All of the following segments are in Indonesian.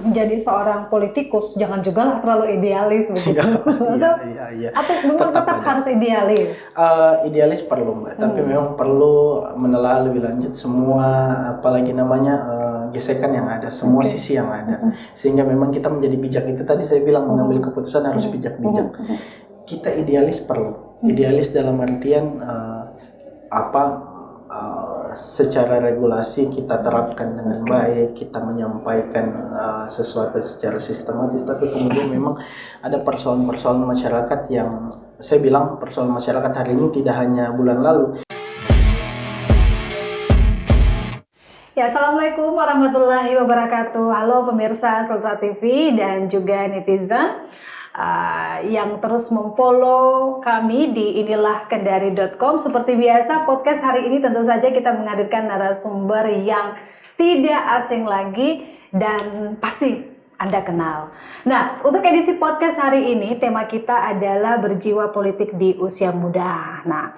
menjadi seorang politikus jangan juga lah terlalu idealis begitu. Iya. Atau memang tetap harus idealis? Idealis perlu Mbak, tapi memang perlu menelaah lebih lanjut semua apalagi namanya gesekan yang ada, semua sisi yang ada, sehingga memang kita menjadi bijak. Itu tadi saya bilang mengambil keputusan harus bijak-bijak. Kita idealis perlu, idealis dalam artian secara regulasi kita terapkan dengan baik, kita menyampaikan sesuatu secara sistematis, tapi kemudian memang ada persoalan-persoalan masyarakat yang saya bilang persoalan masyarakat hari ini tidak hanya bulan lalu. Ya, Assalamualaikum warahmatullahi wabarakatuh. Halo pemirsa Sultra TV dan juga netizen yang terus memfollow kami di inilah-kendari.com. Seperti biasa, podcast hari ini tentu saja kita menghadirkan narasumber yang tidak asing lagi dan pasti Anda kenal. Nah, untuk edisi podcast hari ini, tema kita adalah berjiwa politik di usia muda. Nah,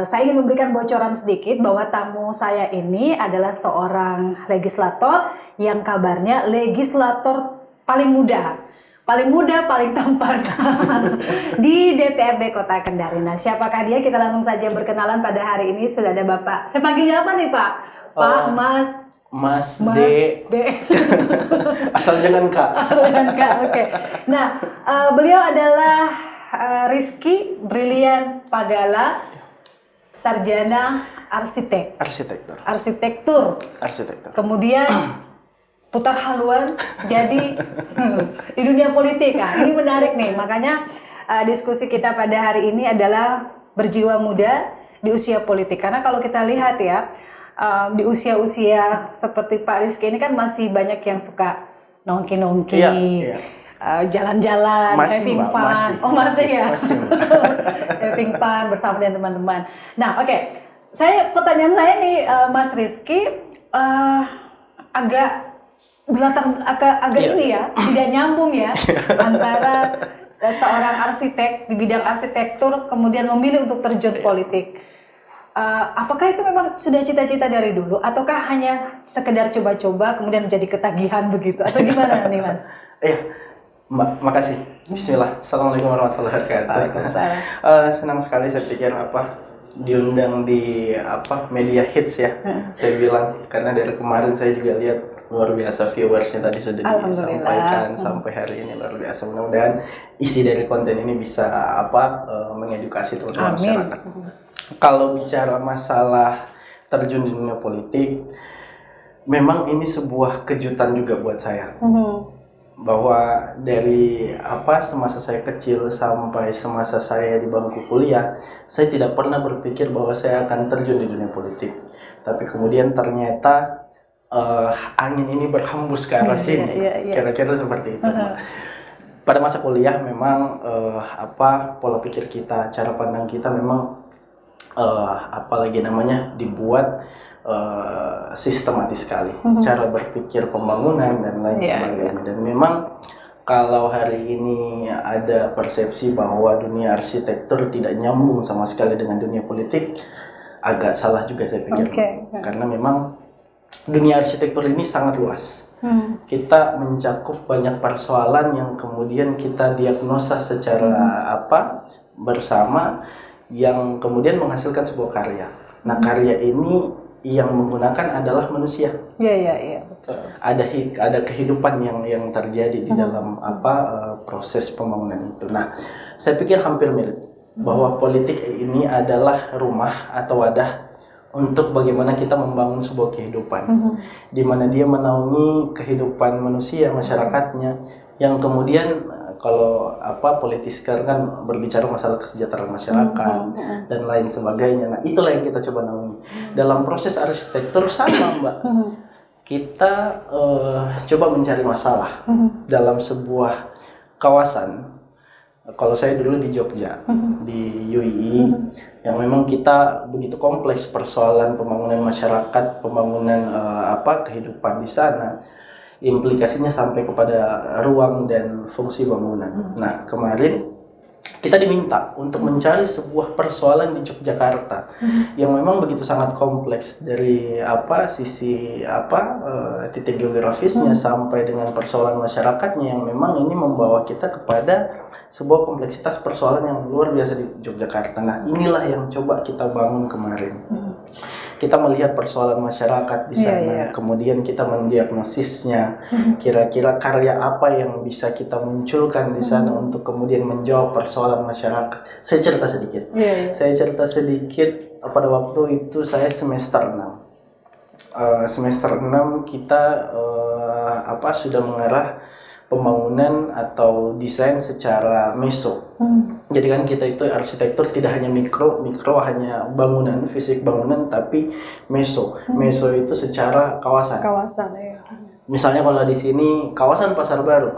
saya ingin memberikan bocoran sedikit bahwa tamu saya ini adalah seorang legislator yang kabarnya legislator paling muda, paling tampan di DPRD Kota Kendari. Nah, siapakah dia? Kita langsung saja berkenalan pada hari ini. Sudah ada Bapak. Saya panggilnya apa nih, Pak? Pak, Mas D. Asal jangan Kak. Oke. Nah, beliau adalah Rizky Brilian Pagala, sarjana arsitektur. Kemudian putar haluan jadi di dunia politik. Nah, ini menarik nih. Makanya diskusi kita pada hari ini adalah berjiwa muda di usia politik. Karena kalau kita lihat ya, di usia-usia seperti Pak Rizky ini kan masih banyak yang suka nongki-nongki, jalan-jalan, having fun. Masih having fun bersama dengan teman-teman. Nah, oke. Pertanyaan saya nih, Mas Rizky, agak ini ya, tidak nyambung ya antara seorang arsitek di bidang arsitektur kemudian memilih untuk terjun politik. Apakah itu memang sudah cita-cita dari dulu ataukah hanya sekedar coba-coba kemudian menjadi ketagihan begitu atau gimana nih Mas? Iya, makasih. Bismillah. Assalamualaikum warahmatullahi wabarakatuh. Senang sekali saya pikir diundang di media hits ya. Saya bilang karena dari kemarin saya juga lihat luar biasa viewersnya tadi sudah disampaikan sampai hari ini luar biasa. Mudah-mudahan isi dari konten ini bisa mengedukasi teman-teman masyarakat. Kalau bicara masalah terjun di dunia politik, memang ini sebuah kejutan juga buat saya. Bahwa dari semasa saya kecil sampai semasa saya di bangku kuliah, saya tidak pernah berpikir bahwa saya akan terjun di dunia politik. Tapi kemudian ternyata angin ini berhembus ke arah sini, kira-kira seperti itu. Pada masa kuliah memang pola pikir kita, cara pandang kita memang dibuat sistematis sekali, cara berpikir pembangunan dan lain sebagainya. Dan memang kalau hari ini ada persepsi bahwa dunia arsitektur tidak nyambung sama sekali dengan dunia politik, agak salah juga saya pikir. Karena memang dunia arsitektur ini sangat luas. Kita mencakup banyak persoalan yang kemudian kita diagnosa secara bersama, yang kemudian menghasilkan sebuah karya. Nah, karya ini yang menggunakan adalah manusia. Betul. Ada kehidupan yang terjadi di dalam proses pembangunan itu. Nah, saya pikir hampir mirip bahwa politik ini adalah rumah atau wadah untuk bagaimana kita membangun sebuah kehidupan, di mana dia menaungi kehidupan manusia, masyarakatnya, yang kemudian kalau politis sekarang kan berbicara masalah kesejahteraan masyarakat dan lain sebagainya. Nah, itulah yang kita coba naungi. Dalam proses arsitektur sama, Mbak. Kita coba mencari masalah dalam sebuah kawasan. Kalau saya dulu di Jogja, di UII, yang memang kita begitu kompleks persoalan pembangunan masyarakat, pembangunan kehidupan di sana, implikasinya sampai kepada ruang dan fungsi bangunan. Nah, kemarin kita diminta untuk mencari sebuah persoalan di Yogyakarta yang memang begitu sangat kompleks dari sisi titik geografisnya sampai dengan persoalan masyarakatnya yang memang ini membawa kita kepada sebuah kompleksitas persoalan yang luar biasa di Yogyakarta. Nah, inilah yang coba kita bangun kemarin. Kita melihat persoalan masyarakat di sana, kemudian kita mendiagnosisnya, kira-kira karya apa yang bisa kita munculkan di sana untuk kemudian menjawab persoalan masyarakat. Saya cerita sedikit. Saya cerita sedikit, pada waktu itu saya semester 6. Semester 6 kita sudah mengarah pembangunan atau desain secara meso. Jadi kan kita itu arsitektur tidak hanya mikro hanya bangunan, fisik bangunan, tapi meso. Meso itu secara kawasan. Misalnya kalau di sini kawasan Pasar Baru,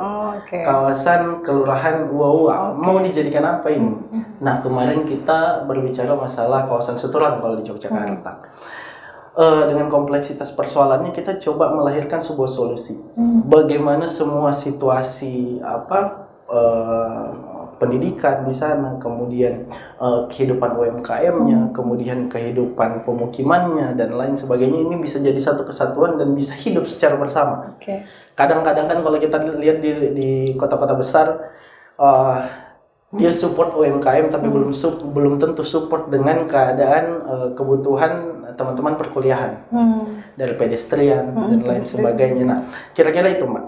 kawasan Kelurahan Uwa-Uwa, mau dijadikan apa ini? Nah, kemarin kita berbicara masalah kawasan Seturan kalau di Yogyakarta. Dengan kompleksitas persoalannya kita coba melahirkan sebuah solusi. Bagaimana semua situasi pendidikan di sana, kemudian kehidupan UMKM-nya, kemudian kehidupan pemukimannya dan lain sebagainya ini bisa jadi satu kesatuan dan bisa hidup secara bersama. Kadang-kadang kan kalau kita lihat di kota-kota besar, dia support UMKM tapi belum tentu support dengan keadaan kebutuhan teman-teman perkuliahan dari pedestrian dan lain sebagainya. Nah, kira-kira itu, Mbak.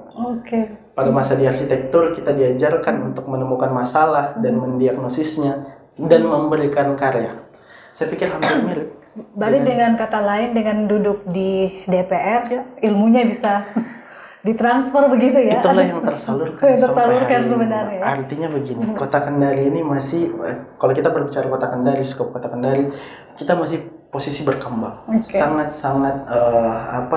Pada masa di arsitektur kita diajarkan untuk menemukan masalah dan mendiagnosisnya dan memberikan karya. Saya pikir hampir mirip. Berarti dengan kata lain, dengan duduk di DPR, ilmunya bisa ditransfer begitu ya? Itulah yang tersalurkan sebenarnya. Artinya begini, Kota Kendari ini masih, kalau kita berbicara Kota Kendari, skop Kota Kendari, kita masih posisi berkembang. Sangat-sangat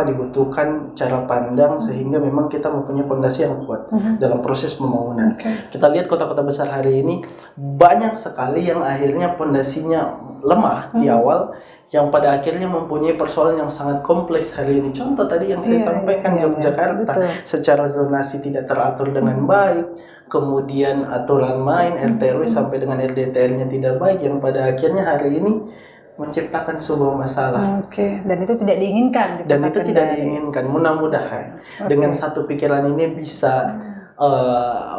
dibutuhkan cara pandang sehingga memang kita mempunyai fondasi yang kuat dalam proses pembangunan. Kita lihat kota-kota besar hari ini banyak sekali yang akhirnya fondasinya lemah di awal, yang pada akhirnya mempunyai persoalan yang sangat kompleks hari ini. Contoh tadi yang saya sampaikan, Yogyakarta secara zonasi tidak teratur dengan baik, kemudian aturan main RT/RW sampai dengan RDTR-nya tidak baik, yang pada akhirnya hari ini menciptakan sebuah masalah. Dan itu tidak diinginkan. Mudah-mudahan dengan satu pikiran ini bisa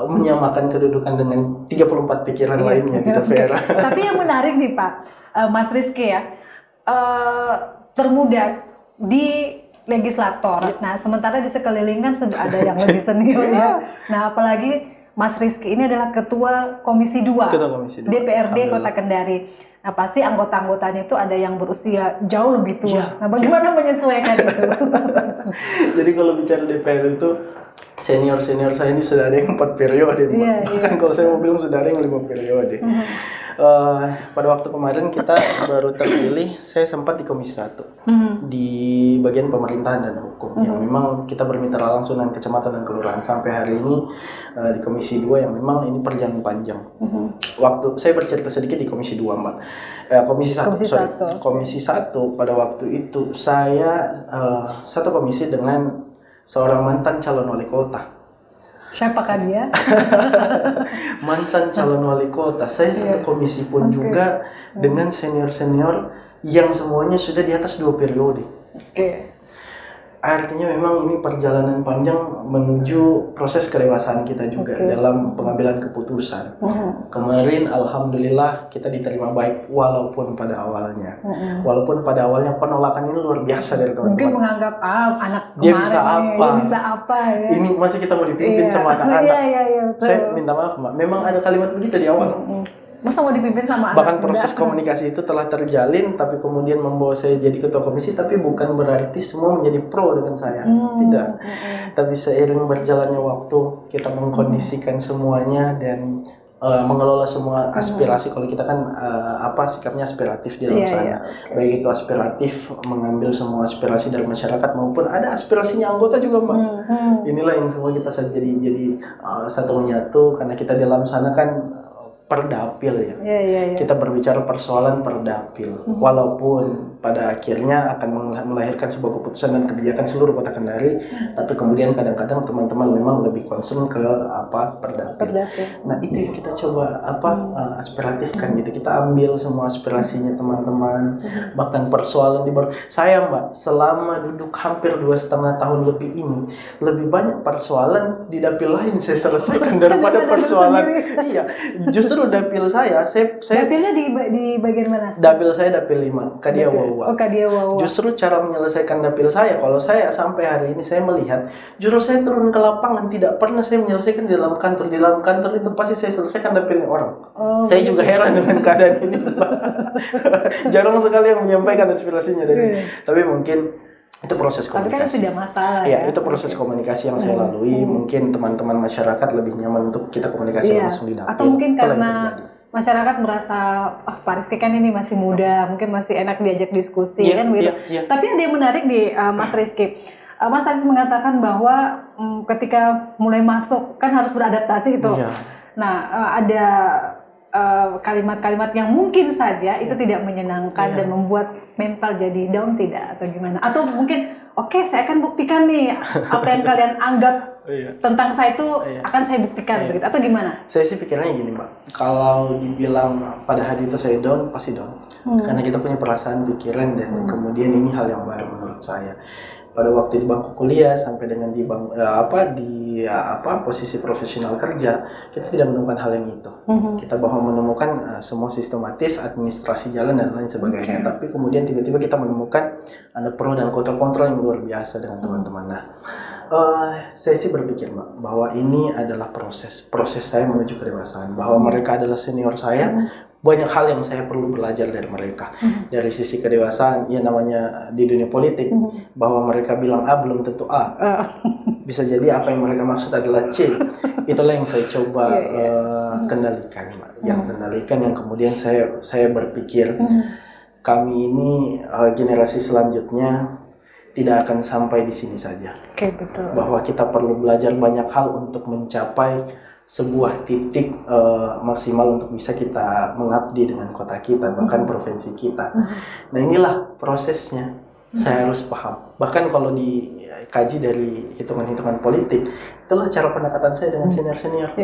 menyamakan kedudukan dengan 34 pikiran lainnya di DPR. Tapi yang menarik nih Pak, Mas Rizky ya, termuda di legislator. Nah, sementara di sekeliling kan sudah ada yang lebih senior ya. Nah, apalagi Mas Rizky ini adalah Ketua Komisi 2, DPRD Kota Kendari. Nah, pasti anggota-anggotanya itu ada yang berusia jauh lebih tua. Nah, bagaimana menyesuaikan itu? Jadi kalau bicara DPR itu, senior-senior saya ini sudah ada yang 4 periode. Bahkan kalau saya mau bilang sudah ada yang 5 periode. Pada waktu kemarin kita baru terpilih, saya sempat di Komisi 1 di bagian pemerintahan dan hukum yang memang kita bermitra langsung dengan kecamatan dan kelurahan. Sampai hari ini di Komisi 2 yang memang ini perjalanan panjang. Waktu saya bercerita sedikit di Komisi 2, Mbak. Komisi 1 pada waktu itu saya satu komisi dengan seorang mantan calon wali kota. Siapakah dia? Mantan calon wali kota. Saya satu komisi pun juga dengan senior-senior yang semuanya sudah di atas 2 periode. Artinya memang ini perjalanan panjang menuju proses kedewasaan kita juga dalam pengambilan keputusan. Kemarin alhamdulillah kita diterima baik walaupun pada awalnya. Walaupun pada awalnya penolakan ini luar biasa dari teman-teman. Mungkin menganggap anak dia bisa apa ya. Ini masih kita mau dipimpin sama anak-anak. Saya minta maaf, Mbak. Memang ada kalimat begitu di awal. Masa mau dipimpin sama anak? Bahkan proses komunikasi itu telah terjalin, tapi kemudian membawa saya jadi ketua komisi, tapi bukan berarti semua menjadi pro dengan saya. Tidak. Tapi seiring berjalannya waktu, kita mengkondisikan semuanya dan mengelola semua aspirasi. Kalau kita kan sikapnya aspiratif di dalam sana. Baik itu aspiratif mengambil semua aspirasi dari masyarakat maupun ada aspirasinya anggota juga, Mbak. Inilah yang semua kita jadi satu menyatu karena kita di dalam sana kan perdapil ya. Kita berbicara persoalan perdapil. Walaupun pada akhirnya akan melahirkan sebuah keputusan dan kebijakan seluruh Kota Kendari. Tapi kemudian kadang-kadang teman-teman memang lebih concern ke Perdapil. Nah itu yang kita coba aspiratifkan gitu. Kita ambil semua aspirasinya teman-teman, bahkan persoalan di saya Mbak selama duduk hampir 2,5 tahun lebih ini, lebih banyak persoalan di dapil lain saya selesaikan daripada persoalan. Iya, justru dapil saya dapilnya di bagian mana? Dapil saya dapil 5, Kadia Wawa. Oh, Kadia Wawa. Justru cara menyelesaikan dapil saya, kalau saya sampai hari ini saya melihat, justru saya turun ke lapangan, tidak pernah saya menyelesaikan di dalam kantor. Di dalam kantor itu pasti saya selesaikan dapilnya orang. Saya juga heran dengan keadaan ini. Jarang sekali yang menyampaikan aspirasinya dari tapi mungkin itu proses komunikasi. Tapi kan tidak masalah ya. Itu proses komunikasi yang saya lalui. Mungkin teman-teman masyarakat lebih nyaman untuk kita komunikasi langsung di dapil. Atau mungkin karena masyarakat merasa Pak Rizky kan ini masih muda, mungkin masih enak diajak diskusi kan gitu. Tapi ada yang menarik di Mas Rizky. Mas tadi mengatakan bahwa ketika mulai masuk kan harus beradaptasi itu. Nah, ada kalimat-kalimat yang mungkin saja itu tidak menyenangkan dan membuat mental jadi down tidak atau gimana? Atau mungkin oke, saya akan buktikan nih apa yang kalian anggap tentang saya itu akan saya buktikan begitu atau gimana? Saya sih pikirnya gini Mbak, kalau dibilang pada hari itu saya down, pasti down karena kita punya perasaan, pikiran dan kemudian ini hal yang baru menurut saya. Pada waktu di bangku kuliah sampai dengan di posisi profesional kerja, kita tidak menemukan hal yang itu. Kita bahwa menemukan semua sistematis, administrasi jalan dan lain sebagainya. Tapi kemudian tiba-tiba kita menemukan ada pro dan kontra yang luar biasa dengan teman-teman. Nah, saya sih berpikir Mbak, bahwa ini adalah proses saya menuju kedewasaan, bahwa mereka adalah senior saya. Banyak hal yang saya perlu belajar dari mereka. Dari sisi kedewasaan, ya namanya di dunia politik, bahwa mereka bilang A belum tentu A. Bisa jadi apa yang mereka maksud adalah C. Itulah yang saya coba kendalikan, Mbak. Yang kendalikan, yang kemudian saya berpikir, kami ini generasi selanjutnya tidak akan sampai di sini saja. Betul. Bahwa kita perlu belajar banyak hal untuk mencapai sebuah titik maksimal untuk bisa kita mengabdi dengan kota kita, bahkan provinsi kita. Nah inilah prosesnya, saya harus paham. Bahkan kalau dikaji dari hitungan-hitungan politik, itulah cara pendekatan saya dengan senior-senior.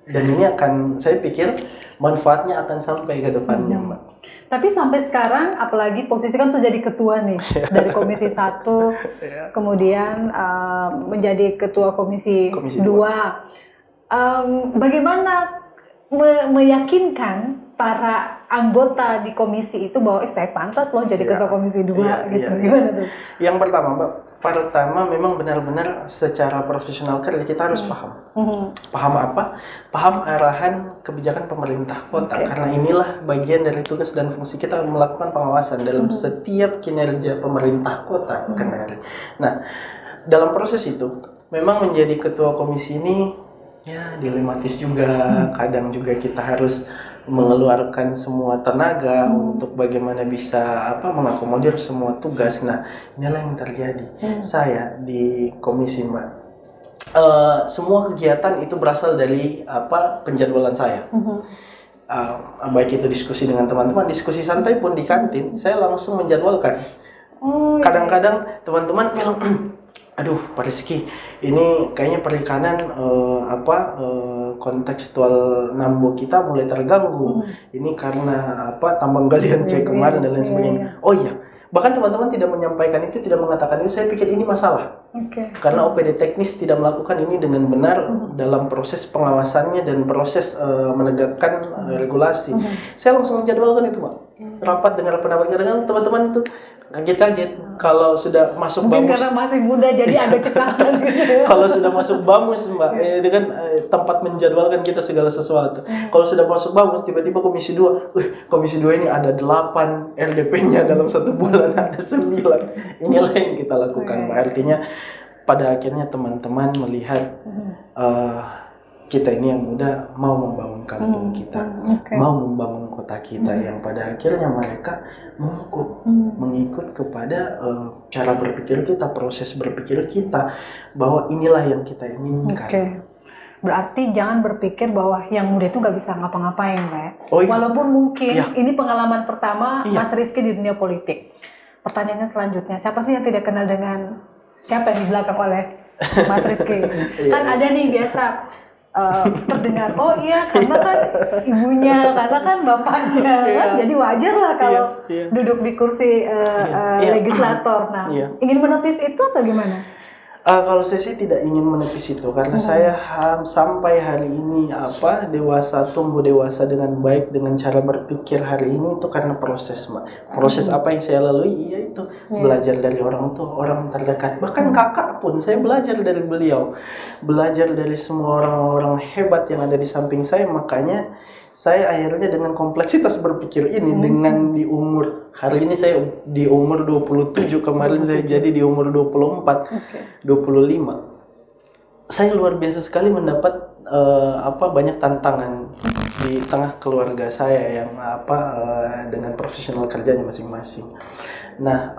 Dan ini akan, saya pikir manfaatnya akan sampai ke depannya Mbak. Tapi sampai sekarang, apalagi posisi kan sudah jadi ketua nih, dari Komisi 1, kemudian menjadi ketua Komisi 2. Bagaimana meyakinkan para anggota di komisi itu bahwa saya pantas loh jadi ketua Komisi 2 gitu. Gimana tuh? Yang pertama memang benar-benar secara profesional kerja kita harus paham. Paham apa? Paham arahan kebijakan pemerintah kota, karena inilah bagian dari tugas dan fungsi kita melakukan pengawasan dalam setiap kinerja pemerintah kota Kendari. Nah, dalam proses itu memang menjadi ketua komisi ini ya dilematis juga. Kadang juga kita harus mengeluarkan semua tenaga untuk bagaimana bisa mengakomodir semua tugas. Nah, inilah yang terjadi. Saya di komisi Mbak, semua kegiatan itu berasal dari penjadwalan saya. Baik itu diskusi dengan teman-teman, diskusi santai pun di kantin, saya langsung menjadwalkan. Kadang-kadang teman-teman bilang, aduh Pak Rizky, ini kayaknya perikanan kontekstual Nambo kita mulai terganggu. Ini karena tambang galian C kemarin dan lain sebagainya. Oh iya, bahkan teman-teman tidak menyampaikan itu, tidak mengatakan itu. Saya pikir ini masalah. Karena OPD teknis tidak melakukan ini dengan benar dalam proses pengawasannya dan proses menegakkan regulasi. Saya langsung menjadwalkan itu, Pak. Rapat dengan pendapat. Kadang-kadang teman-teman tuh kaget-kaget kalau sudah masuk mungkin bamus. Karena masih muda jadi agak cekatan gitu. Kalau sudah masuk bamus Mbak, itu kan tempat menjadwalkan kita segala sesuatu. Kalau sudah masuk bamus, tiba-tiba komisi 2, komisi 2 ini ada 8 RDP-nya dalam 1 bulan, ada 9. Inilah yang kita lakukan Mbak. Artinya pada akhirnya teman-teman melihat kita ini yang muda mau membangun kampung kita, mau membangun kota kita, yang pada akhirnya mereka mengikut kepada cara berpikir kita, proses berpikir kita, bahwa inilah yang kita inginkan. berarti jangan berpikir bahwa yang muda itu nggak bisa ngapa-ngapain, Pak ya. Oh, iya. Walaupun mungkin Iya. ini pengalaman pertama Iya. Mas Rizky di dunia politik. Pertanyaannya selanjutnya, siapa sih yang tidak kenal dengan siapa yang di belakang oleh Mas Rizky? Kan ada nih biasa terdengar, oh iya karena kan ibunya, karena kan bapaknya, kan? Jadi wajar lah kalau duduk di kursi legislator. Nah, ingin menepis itu atau gimana? Kalau saya sih tidak ingin menepis itu karena saya sampai hari ini tumbuh dewasa dengan baik dengan cara berpikir hari ini itu karena proses, Mbak. Proses apa yang saya lalui yaitu belajar dari orang tua, orang terdekat, bahkan kakak pun saya belajar dari beliau, belajar dari semua orang-orang hebat yang ada di samping saya. Makanya saya akhirnya dengan kompleksitas berpikir ini dengan di umur hari ini saya di umur 27, kemarin saya jadi di umur 24, 25. Saya luar biasa sekali mendapat banyak tantangan di tengah keluarga saya yang dengan profesional kerjanya masing-masing. Nah,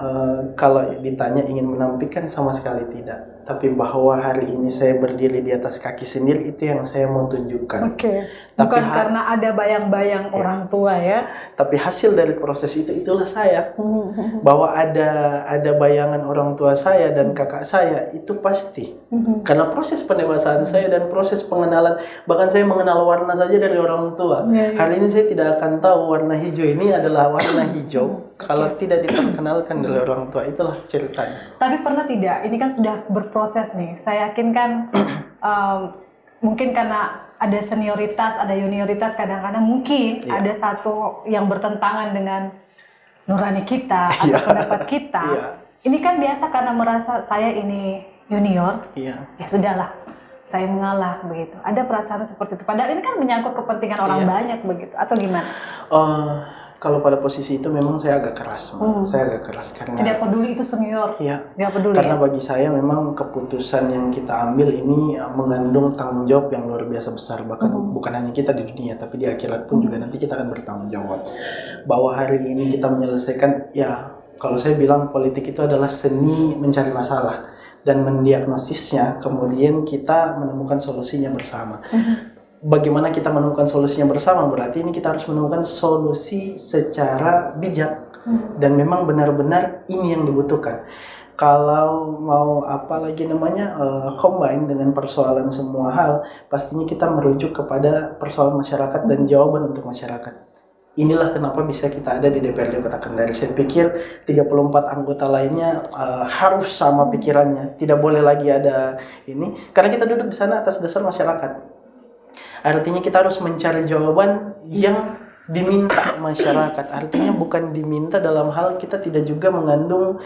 kalau ditanya ingin menampilkan sama sekali tidak. Tapi bahwa hari ini saya berdiri di atas kaki sendiri itu yang saya mau tunjukkan. Bukan karena ada bayang-bayang orang tua ya. Tapi hasil dari proses itulah saya. Bahwa ada bayangan orang tua saya dan kakak saya itu pasti. Karena proses pendewasaan saya dan proses pengenalan, bahkan saya mengenal warna saja dari orang tua. Hari ini saya tidak akan tahu warna hijau ini adalah warna hijau kalau tidak diperkenalkan dari orang tua. Itulah ceritanya. Tapi pernah tidak? Ini kan sudah berproses nih. Saya yakin kan mungkin karena ada senioritas, ada junioritas, kadang-kadang mungkin ada satu yang bertentangan dengan nurani kita atau pendapat kita. Ini kan biasa karena merasa saya ini junior, ya sudahlah, saya mengalah begitu. Ada perasaan seperti itu. Padahal ini kan menyangkut kepentingan orang banyak begitu. Atau gimana? Kalau pada posisi itu memang saya agak keras, saya agak keras karena tidak peduli itu senior. Tidak peduli. Karena bagi saya memang keputusan yang kita ambil ini mengandung tanggung jawab yang luar biasa besar. Bahkan bukan hanya kita di dunia, tapi di akhirat pun juga nanti kita akan bertanggung jawab. Bahwa hari ini kita menyelesaikan, kalau saya bilang politik itu adalah seni mencari masalah dan mendiagnosisnya, kemudian kita menemukan solusinya bersama. Bagaimana kita menemukan solusinya bersama, berarti ini kita harus menemukan solusi secara bijak dan memang benar-benar ini yang dibutuhkan. Kalau mau combine dengan persoalan semua hal, pastinya kita merujuk kepada persoalan masyarakat dan jawaban untuk masyarakat. Inilah kenapa bisa kita ada di DPRD Kota Kendari. Saya pikir 34 anggota lainnya harus sama pikirannya, tidak boleh lagi ada ini, karena kita duduk di sana atas dasar masyarakat. Artinya kita harus mencari jawaban yang diminta masyarakat. Artinya bukan diminta dalam hal kita tidak juga mengandung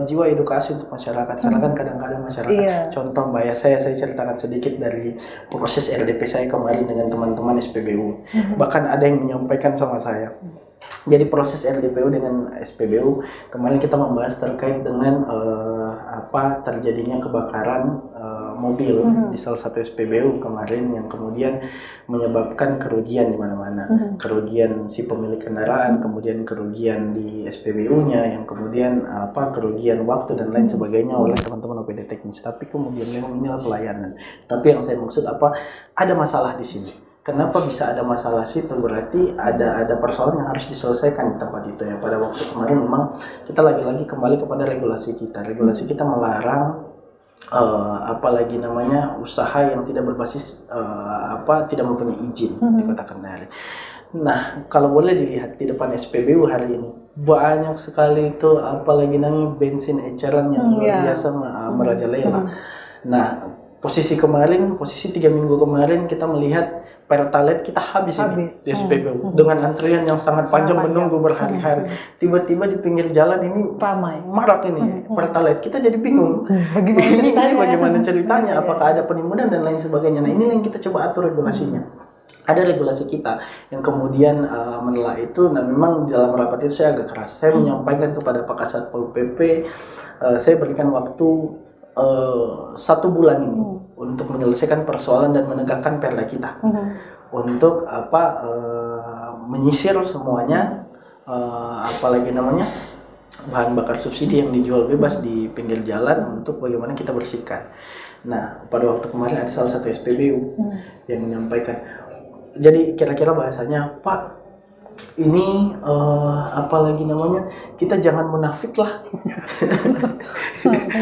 jiwa edukasi untuk masyarakat. Karena kan kadang-kadang masyarakat, contoh Mbak ya, saya ceritakan sedikit dari proses RDP saya kemarin dengan teman-teman SPBU. Bahkan ada yang menyampaikan sama saya. Jadi proses RDPU dengan SPBU kemarin kita membahas terkait dengan terjadinya kebakaran mobil di salah satu SPBU kemarin yang kemudian menyebabkan kerugian di mana-mana. Kerugian si pemilik kendaraan, kemudian kerugian di SPBU-nya, yang kemudian kerugian waktu dan lain sebagainya oleh teman-teman OPD teknis. Tapi kemudian memang inilah pelayanan. Tapi yang saya maksud ada masalah di sini. Kenapa bisa ada masalah situ? Berarti ada persoalan yang harus diselesaikan di tempat itu ya. Pada waktu kemarin memang kita lagi-lagi kembali kepada regulasi kita. Regulasi kita melarang usaha yang tidak berbasis tidak mempunyai izin di Kota Kendari. Nah, kalau boleh dilihat di depan SPBU hari ini banyak sekali itu bensin eceran yang luar biasa merajalela. Nah, posisi 3 minggu kemarin kita melihat Pertalite kita habis ini di SPBU dengan antrian yang sangat panjang menunggu berhari-hari. Tiba-tiba di pinggir jalan ini ramai, marak ini Pertalite. Kita jadi bingung. Ini bagaimana ceritanya? Apakah ada penimbunan dan lain sebagainya? Nah, ini yang kita coba atur regulasinya. Ada regulasi kita yang kemudian menelaah itu. Nah, memang dalam rapat itu saya agak keras. Saya menyampaikan kepada Pak Kasat Pol PP, saya berikan waktu 1 bulan ini untuk menyelesaikan persoalan dan menegakkan perda kita, untuk menyisir semuanya, bahan bakar subsidi yang dijual bebas di pinggir jalan untuk bagaimana kita bersihkan. Nah, pada waktu kemarin ada salah satu SPBU yang menyampaikan, jadi kira-kira bahasanya, Pak, ini apa lagi namanya, kita jangan munafik lah.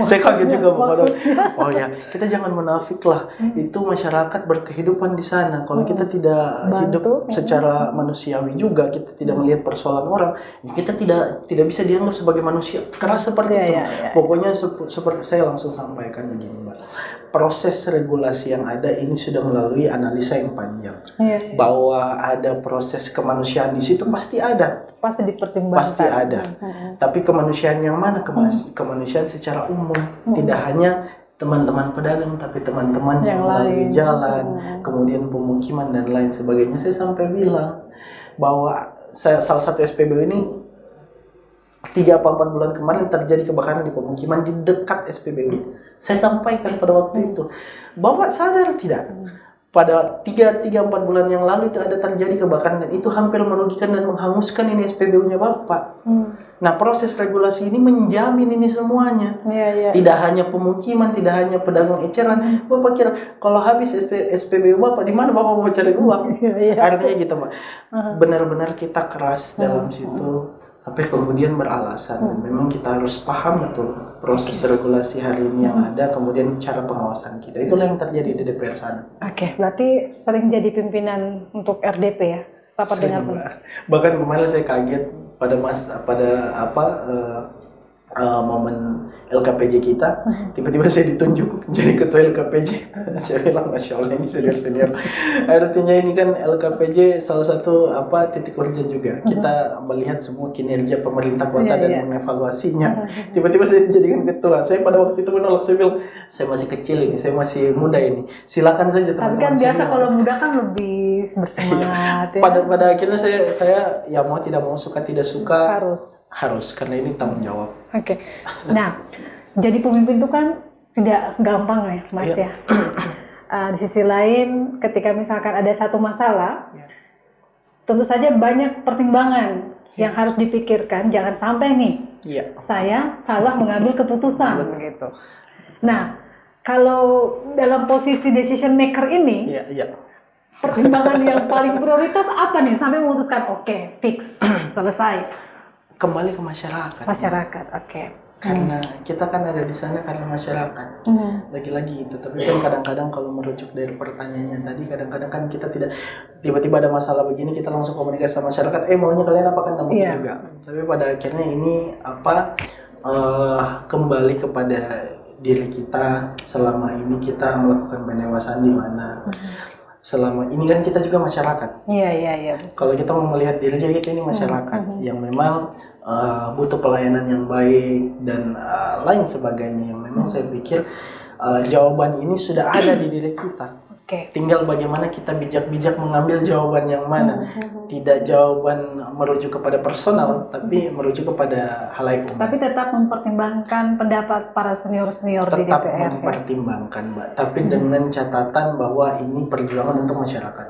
Saya kaget juga Bapak. Oh ya, kita jangan munafik lah. Itu masyarakat berkehidupan di sana. Kalau kita tidak hidup secara manusiawi juga, kita tidak melihat persoalan orang, ya kita tidak bisa dianggap sebagai manusia. Keras seperti itu. Pokoknya seperti saya langsung sampaikan begini, Mbak. Proses regulasi yang ada ini sudah melalui analisa yang panjang. Bahwa ada proses kemanusiaan di situ pasti ada. Pasti dipertimbangkan. Pasti ada. Tapi kemanusiaan yang mana? Kemanusiaan secara umum. Tidak hanya teman-teman pedagang, tapi teman-teman yang melalui jalan, kemudian pemukiman dan lain sebagainya. Saya sampai bilang bahwa salah satu SPBU ini 3 apa 4 bulan kemarin terjadi kebakaran di pemukiman di dekat SPBU. Saya sampaikan pada waktu itu, Bapak sadar tidak? Pada 3-4 bulan yang lalu itu ada terjadi kebakaran dan itu hampir merugikan dan menghanguskan ini SPBU-nya Bapak. Nah, proses regulasi ini menjamin ini semuanya. Tidak hanya pemukiman, tidak hanya pedagang eceran. Bapak kira kalau habis SPBU Bapak, di mana Bapak mau cari uang? Artinya gitu, Mbak. Benar-benar kita keras dalam situ. Tapi kemudian beralasan, dan memang kita harus paham betul proses regulasi hari ini yang ada, kemudian cara pengawasan kita. Itulah yang terjadi di DPR sana. Oke, berarti sering jadi pimpinan untuk RDP ya? Rapat dengar pendapat. Bahkan kemarin saya kaget momen LKPJ kita, tiba-tiba saya ditunjuk jadi ketua LKPJ. Saya bilang, Masya Allah, ini senior-senior. Artinya ini kan LKPJ salah satu titik urgent juga. Kita melihat semua kinerja pemerintah kota dan mengevaluasinya. Tiba-tiba saya dijadikan ketua. Saya pada waktu itu menolak, saya bilang, saya masih kecil ini, saya masih muda ini. Silakan saja teman-teman. Tapi kan biasa kalau muda kan lebih bersemangat. Pada akhirnya saya ya mau tidak mau, suka tidak suka harus karena ini tanggung jawab. Oke. Nah, jadi pemimpin itu kan tidak gampang ya, Mas ya. Di sisi lain, ketika misalkan ada satu masalah, tentu saja banyak pertimbangan yang harus dipikirkan. Jangan sampai nih, saya salah mengambil keputusan gitu. Nah, kalau dalam posisi decision maker ini, pertimbangan yang paling prioritas apa nih sampai memutuskan oke, fix, selesai? Kembali ke masyarakat. Oke. Karena kita kan ada di sana karena masyarakat. Lagi-lagi itu. Tapi kan kadang-kadang kalau merujuk dari pertanyaannya tadi, kadang-kadang kan kita tidak, tiba-tiba ada masalah begini kita langsung komunikasi sama masyarakat. Maunya kalian apa, kan mungkin juga. Tapi pada akhirnya ini kembali kepada diri kita. Selama ini kita melakukan pendewasaan di mana? Selama ini kan kita juga masyarakat. Iya. Kalau kita mau melihat diri kita ini masyarakat yang memang butuh pelayanan yang baik dan lain sebagainya, yang memang saya pikir jawaban ini sudah ada di diri kita. Tinggal bagaimana kita bijak-bijak mengambil jawaban yang mana. Tidak jawaban merujuk kepada personal, tapi merujuk kepada halayak umum. Tapi tetap mempertimbangkan pendapat para senior-senior di DPR. Tetap mempertimbangkan, Mbak. Tapi dengan catatan bahwa ini perjuangan untuk masyarakat.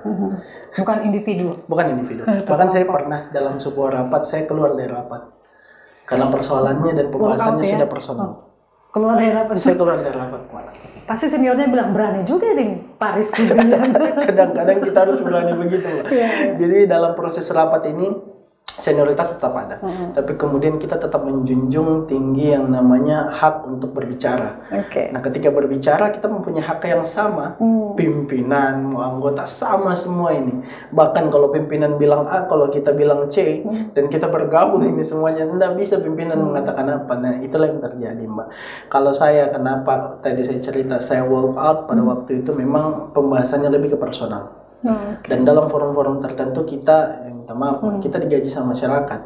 Bukan individu. Bahkan saya pernah dalam sebuah rapat, saya keluar dari rapat. Karena persoalannya dan pembahasannya sudah personal. Keluar dari rapat? Saya keluar dari rapat malah. Pasti seniornya bilang, berani juga nih Pak Rizky. Kadang-kadang kita harus berani begitu. Jadi dalam proses rapat ini senioritas tetap ada, tapi kemudian kita tetap menjunjung tinggi yang namanya hak untuk berbicara. Nah, ketika berbicara kita mempunyai hak yang sama, pimpinan, anggota sama semua ini. Bahkan kalau pimpinan bilang A, kalau kita bilang C, dan kita bergabung ini semuanya, tidak bisa pimpinan mengatakan apa. Nah, itulah yang terjadi, Mbak. Kalau saya, kenapa tadi saya cerita saya walk out pada waktu itu, memang pembahasannya lebih ke personal. Dan dalam forum-forum tertentu kita, minta maaf, kita digaji sama masyarakat.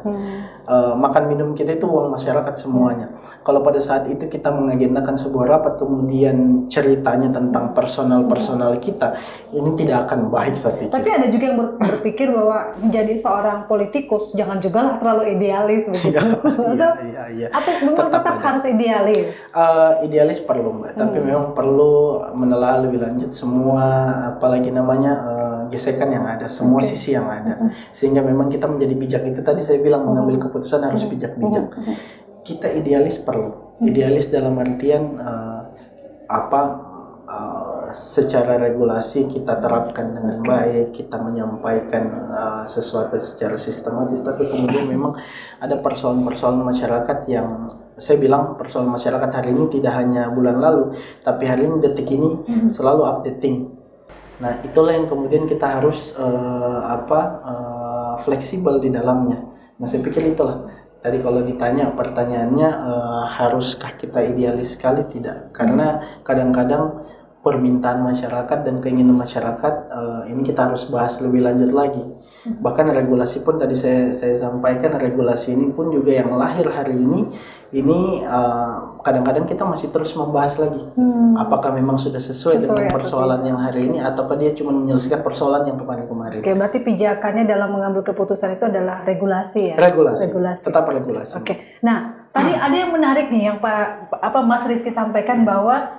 Makan minum kita itu uang masyarakat semuanya. Kalau pada saat itu kita mengagendakan sebuah rapat, kemudian ceritanya tentang personal kita, ini tidak akan baik saya pikir. Tapi ada juga yang berpikir bahwa menjadi seorang politikus jangan juga lah terlalu idealis begitu. Iya. Atau memang tetap harus idealis? Idealis perlu, Mbak. Tapi memang perlu menelaah lebih lanjut semua, apalagi namanya gesekan yang ada, semua sisi yang ada, sehingga memang kita menjadi bijak. Itu tadi saya bilang, mengambil keputusan harus bijak-bijak. Kita idealis perlu, idealis dalam artian secara regulasi kita terapkan dengan baik, kita menyampaikan sesuatu secara sistematis, tapi kemudian memang ada persoalan-persoalan masyarakat yang saya bilang persoalan masyarakat hari ini tidak hanya bulan lalu, tapi hari ini detik ini selalu updating. Nah, itulah yang kemudian kita harus fleksibel di dalamnya. Nah, saya pikir itulah. Tadi kalau ditanya pertanyaannya, haruskah kita idealis sekali? Tidak, karena kadang-kadang permintaan masyarakat dan keinginan masyarakat ini kita harus bahas lebih lanjut lagi. Bahkan regulasi pun tadi saya sampaikan, regulasi ini pun juga yang lahir hari ini kadang-kadang kita masih terus membahas lagi. Apakah memang sudah sesuai dengan persoalan yang hari ini, ataukah dia cuma menyelesaikan persoalan yang kemarin-kemarin. Oke, berarti pijakannya dalam mengambil keputusan itu adalah regulasi ya? Regulasi. Tetap regulasi. Oke. Nah, tadi ada yang menarik nih yang Mas Rizky sampaikan bahwa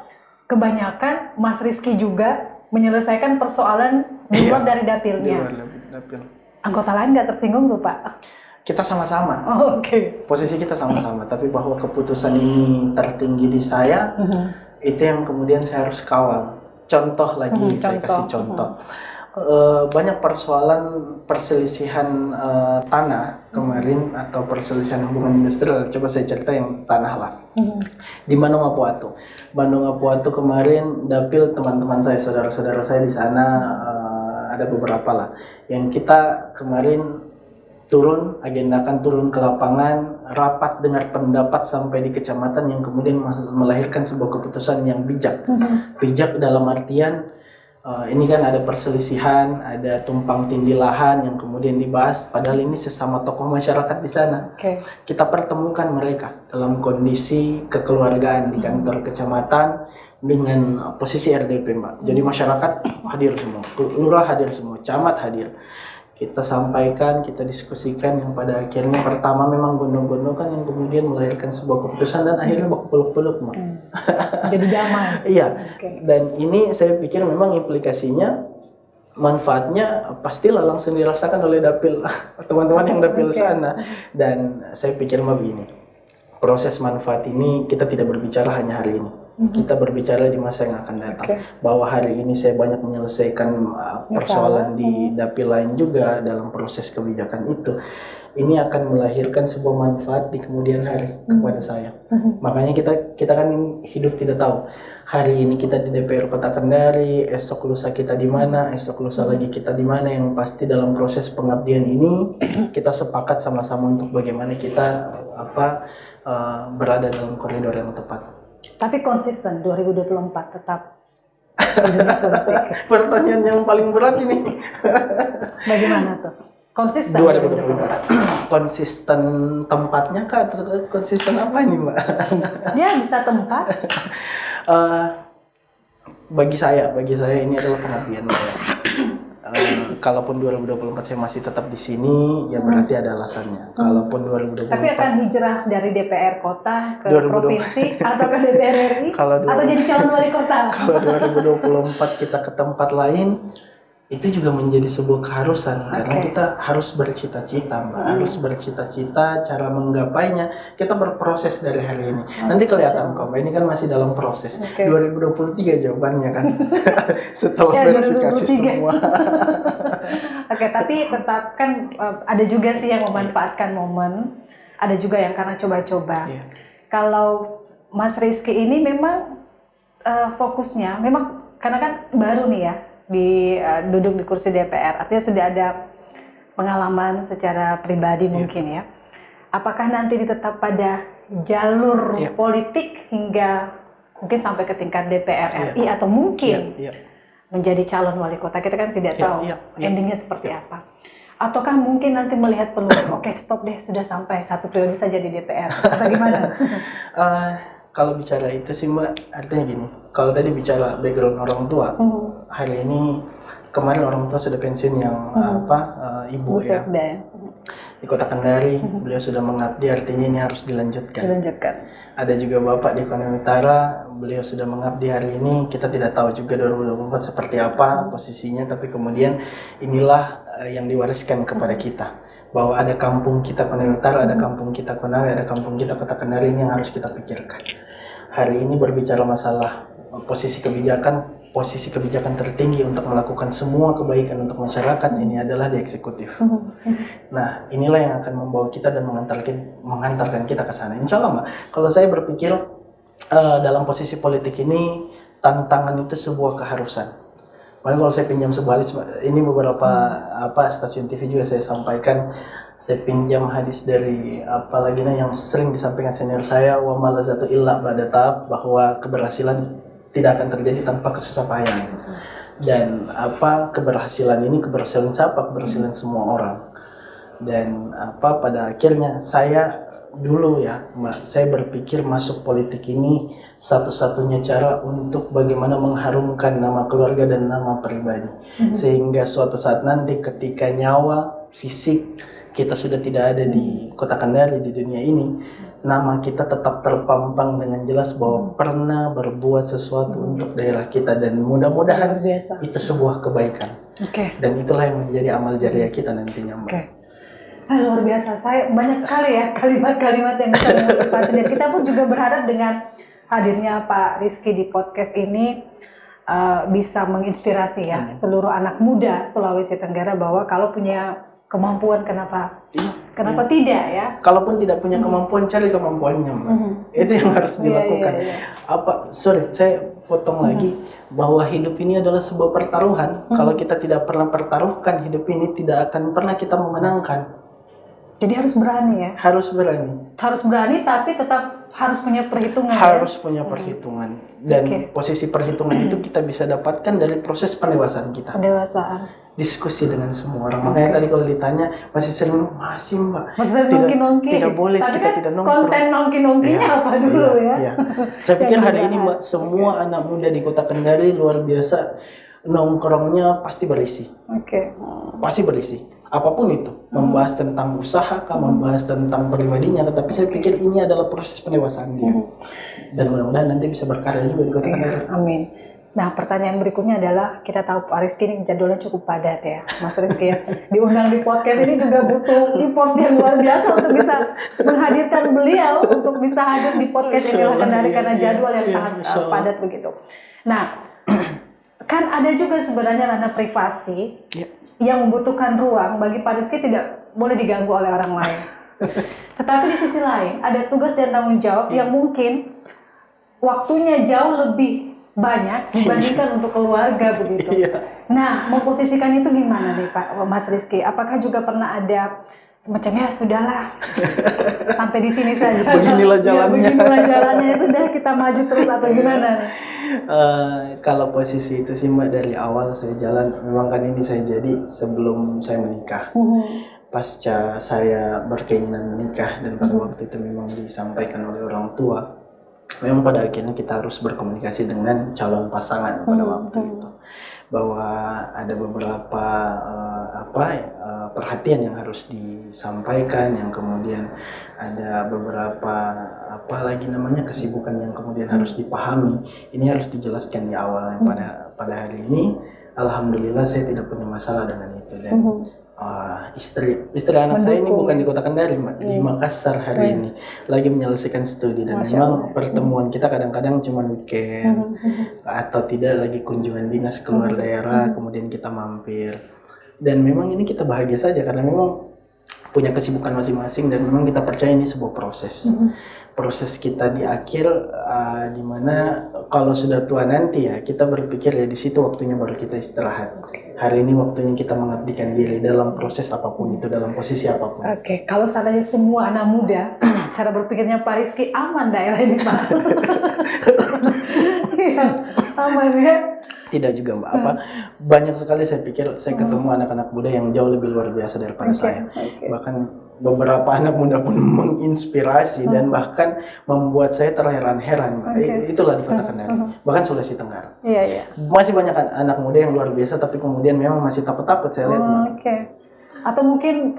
kebanyakan Mas Rizky juga menyelesaikan persoalan di luar dari dapilnya. Di luar dapil. Anggota lain nggak tersinggung tuh, Pak? Kita sama-sama. Oh, oke. Posisi kita sama-sama, tapi bahwa keputusan ini tertinggi di saya, itu yang kemudian saya harus kawal. Contoh lagi, saya kasih contoh. Banyak perselisihan tanah kemarin atau perselisihan hubungan industrial. Coba saya cerita yang tanah lah. Di Bandung Apuatu kemarin dapil teman-teman saya, saudara-saudara saya di sana ada beberapa lah. Yang kita kemarin agendakan turun ke lapangan, rapat dengar pendapat sampai di kecamatan yang kemudian melahirkan sebuah keputusan yang bijak. Bijak dalam artian ini kan ada perselisihan, ada tumpang tindih lahan yang kemudian dibahas, padahal ini sesama tokoh masyarakat di sana. Kita pertemukan mereka dalam kondisi kekeluargaan di kantor kecamatan dengan posisi RDP, Mbak. Jadi masyarakat hadir semua, lurah hadir semua, camat hadir. Kita sampaikan, kita diskusikan, yang pada akhirnya pertama memang gondong-gondong kan, yang kemudian melahirkan sebuah keputusan dan akhirnya baku peluk-peluk, Mbak. Jadi damai. Iya. Dan ini saya pikir memang implikasinya, manfaatnya pastilah langsung dirasakan oleh dapil teman-teman yang dapil sana. Dan saya pikir Mbak begini, proses manfaat ini kita tidak berbicara hanya hari ini. Kita berbicara di masa yang akan datang. Bahwa hari ini saya banyak menyelesaikan persoalan di dapil lain juga dalam proses kebijakan itu. Ini akan melahirkan sebuah manfaat di kemudian hari kepada saya. Makanya kita kan hidup tidak tahu. Hari ini kita di DPR Kota Kendari, esok lusa kita di mana, esok lusa lagi kita di mana. Yang pasti dalam proses pengabdian ini kita sepakat sama-sama untuk bagaimana kita berada dalam koridor yang tepat. Tapi konsisten 2024 tetap. Pertanyaan yang paling berat ini. Bagaimana tuh? Konsisten 2024. Konsisten tempatnya kah atau konsisten apa ini, Mbak? Dia bisa tempat. Bagi saya ini adalah pengabdian saya. Kalaupun 2024 saya masih tetap di sini, ya berarti ada alasannya. Kalaupun 2024. Tapi akan hijrah dari DPR kota ke provinsi atau ke DPR RI? Atau jadi calon wali kota? Kalau 2024 kita ke tempat lain, itu juga menjadi sebuah keharusan. Karena kita harus bercita-cita, Mbak. Harus bercita-cita, cara menggapainya. Kita berproses dari hari ini. Nanti kelihatan kok, Mbak. Ini kan masih dalam proses. 2023 jawabannya kan. Setelah verifikasi 2023. Semua. Tapi tetap kan ada juga sih yang memanfaatkan momen. Ada juga yang karena coba-coba. Kalau Mas Rizky ini memang fokusnya, memang karena kan baru nih ya, duduk di kursi DPR, artinya sudah ada pengalaman secara pribadi mungkin ya. Apakah nanti ditetap pada jalur politik hingga mungkin sampai ke tingkat DPR RI atau mungkin menjadi calon wali kota? Kita kan tidak tahu endingnya seperti apa. Ataukah mungkin nanti melihat peluang, oke stop deh, sudah sampai 1 periode saja di DPR, atau gimana? Kalau bicara itu sih Mbak, artinya gini, kalau tadi bicara background orang tua, hari ini kemarin orang tua sudah pensiun yang ibu ya, di Kota Kendari, beliau sudah mengabdi, artinya ini harus dilanjutkan. Ada juga Bapak di Kota Utara, beliau sudah mengabdi hari ini, kita tidak tahu juga 2024 seperti apa posisinya, tapi kemudian inilah yang diwariskan kepada kita. Bahwa ada kampung kita Konawe Utara, ada kampung kita Konawe, ada kampung kita Kota Kendari, ini yang harus kita pikirkan. Hari ini berbicara masalah posisi kebijakan tertinggi untuk melakukan semua kebaikan untuk masyarakat ini adalah di eksekutif. Nah, inilah yang akan membawa kita dan mengantarkan kita ke sana. Insya Allah, Mbak. Kalau saya berpikir dalam posisi politik ini, tantangan itu sebuah keharusan. Makanya kalau saya pinjam sebuah hadis, ini beberapa stasiun TV juga saya sampaikan, saya pinjam hadis dari yang sering disampaikan senior saya, wa malazatu illa ba'da ta'ab, bahwa keberhasilan tidak akan terjadi tanpa kesusah payah. Dan keberhasilan ini keberhasilan siapa? Keberhasilan semua orang. Dan pada akhirnya saya dulu ya, Mbak, saya berpikir masuk politik ini satu-satunya cara untuk bagaimana mengharumkan nama keluarga dan nama pribadi. Sehingga suatu saat nanti ketika nyawa fisik kita sudah tidak ada di Kota Kendari, di dunia ini, nama kita tetap terpampang dengan jelas bahwa pernah berbuat sesuatu untuk daerah kita, dan mudah-mudahan itu sebuah kebaikan. Dan itulah yang menjadi amal jariah kita nantinya, Mbak. Luar biasa, saya banyak sekali ya kalimat-kalimat yang bisa menginspirasi, dan kita pun juga berharap dengan hadirnya Pak Rizky di podcast ini bisa menginspirasi ya seluruh anak muda Sulawesi Tenggara, bahwa kalau punya kemampuan kenapa tidak ya? Kalaupun tidak punya kemampuan, cari kemampuannya, Mbak. Itu yang harus dilakukan. Saya potong lagi bahwa hidup ini adalah sebuah pertaruhan. Kalau kita tidak pernah pertaruhkan hidup ini, tidak akan pernah kita memenangkan. Jadi harus berani ya? Harus berani. Harus berani, tapi tetap harus punya perhitungan. Harus punya perhitungan. Dan posisi perhitungan itu kita bisa dapatkan dari proses pendewasaan kita. Diskusi dengan semua orang. Makanya tadi kalau ditanya masih sering Mbak. Tidak boleh kita tidak nongkrong. Konten nongki-nongkinya apa dulu ya? Saya pikir hari ini, Mbak, semua anak muda di Kota Kendari luar biasa, nongkrongnya pasti berisi. Pasti berisi. Apapun itu, membahas tentang usaha, membahas tentang pribadinya, tetapi saya pikir ini adalah proses pendewasaan dia. Dan mudah-mudahan nanti bisa berkarya juga di Kota Kendari. Amin. Nah, pertanyaan berikutnya adalah, kita tahu Pak Rizky ini jadwalnya cukup padat ya, Mas Rizky ya. Diundang di podcast ini juga butuh effort yang luar biasa untuk bisa menghadirkan beliau, untuk bisa hadir di podcast ini Kendari, karena jadwal yang sangat padat begitu. Nah, kan ada juga sebenarnya ranah privasi yang membutuhkan ruang bagi Pak Rizky, tidak boleh diganggu oleh orang lain. Tetapi di sisi lain, ada tugas dan tanggung jawab yang mungkin waktunya jauh lebih banyak dibandingkan untuk keluarga begitu. Nah, memposisikan itu gimana nih Pak Mas Rizky? Apakah juga pernah ada semacam sudahlah sampai di sini saja. Beginilah jalannya. Beginilah jalannya, sudah kita maju terus atau gimana nih? Kalau posisi itu sih, Mbak, dari awal saya jalan, memang kan ini saya jadi sebelum saya menikah. Pasca saya berkeinginan menikah dan pada waktu itu memang disampaikan oleh orang tua, memang pada akhirnya kita harus berkomunikasi dengan calon pasangan pada waktu itu, bahwa ada beberapa perhatian yang harus disampaikan, yang kemudian ada beberapa kesibukan yang kemudian harus dipahami. Ini harus dijelaskan di awal. Pada hari ini alhamdulillah saya tidak punya masalah dengan itu, dan istri anak saya ini bukan di Kota Kendari, Mbak, di Makassar hari ini lagi menyelesaikan studi, dan memang pertemuan kita kadang-kadang cuma weekend atau tidak lagi kunjungan dinas keluar daerah, kemudian kita mampir, dan memang ini kita bahagia saja karena memang punya kesibukan masing-masing, dan memang kita percaya ini sebuah proses kita di akhir, dimana kalau sudah tua nanti ya kita berpikir ya di situ waktunya baru kita istirahat. Hari ini waktunya kita mengabdikan diri dalam proses apapun itu, dalam posisi apapun. Kalau seandainya semua anak muda cara berpikirnya Pak Rizky, aman daerah ini, Pak. Aman ya. Tidak juga, Mbak. Banyak sekali saya pikir saya ketemu anak-anak muda yang jauh lebih luar biasa daripada saya. Bahkan beberapa anak muda pun menginspirasi dan bahkan membuat saya terheran-heran. Itulah di Kota Kendari, bahkan Sulawesi Tenggara. Masih banyak anak muda yang luar biasa, tapi kemudian memang masih takut-takut saya lihat. Atau mungkin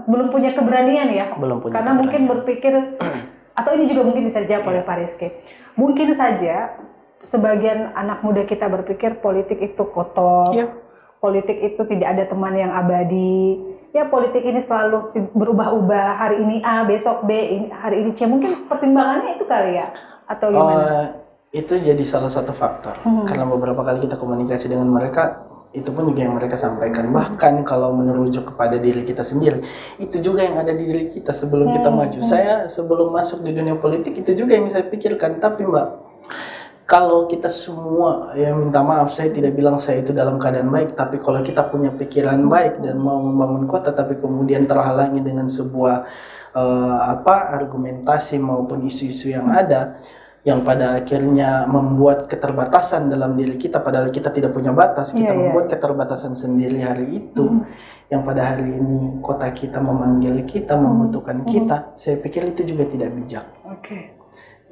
belum punya keberanian ya? Belum punya. Karena mungkin berpikir, atau ini juga mungkin bisa dijawab oleh Pak Rizky. Mungkin saja sebagian anak muda kita berpikir politik itu kotor, politik itu tidak ada teman yang abadi. Ya, politik ini selalu berubah-ubah, hari ini A, besok B, hari ini C. Mungkin pertimbangannya itu kali ya? Atau gimana? Itu jadi salah satu faktor. Karena beberapa kali kita komunikasi dengan mereka, itu pun juga yang mereka sampaikan. Bahkan kalau merujuk kepada diri kita sendiri, itu juga yang ada di diri kita sebelum kita maju. Saya sebelum masuk di dunia politik, itu juga yang saya pikirkan. Tapi Mbak, kalau kita semua, ya minta maaf, saya tidak bilang saya itu dalam keadaan baik, tapi kalau kita punya pikiran baik dan mau membangun kota, tapi kemudian terhalangi dengan sebuah argumentasi maupun isu-isu yang ada, yang pada akhirnya membuat keterbatasan dalam diri kita, padahal kita tidak punya batas, kita membuat keterbatasan sendiri hari itu, yang pada hari ini kota kita memanggil kita, membutuhkan kita, saya pikir itu juga tidak bijak.